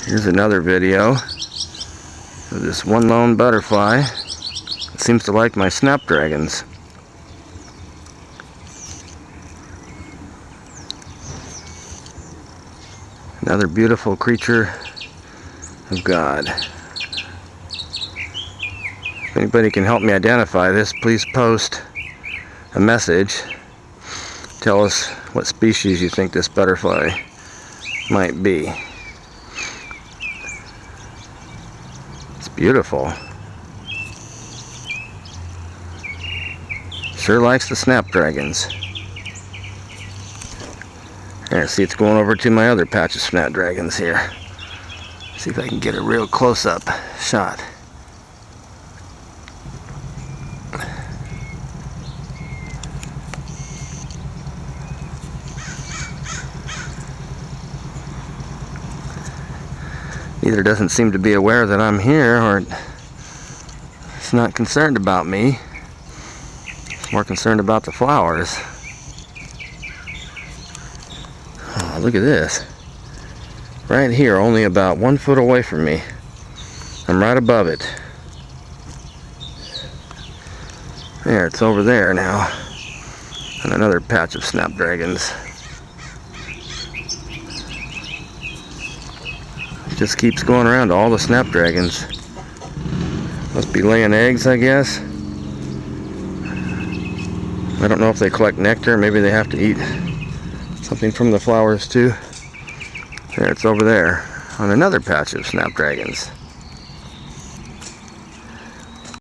Here's another video of this one lone butterfly. It seems to like my snapdragons. Another beautiful creature of God. If anybody can help me identify this, please post a message. Tell us what species you think this butterfly might be. It's beautiful. Sure likes the snapdragons. There, see, it's going over to my other patch of snapdragons here. See if I can get a real close-up shot. Either doesn't seem to be aware that I'm here, or it's not concerned about me. It's more concerned about the flowers. Oh, look at this. Right here, only about 1 foot away from me. I'm right above it. There, it's over there now. And another patch of snapdragons. Just keeps going around to all the snapdragons. Must be laying eggs, I guess. I don't know if they collect nectar. Maybe they have to eat something from the flowers too. There, it's over there on another patch of snapdragons.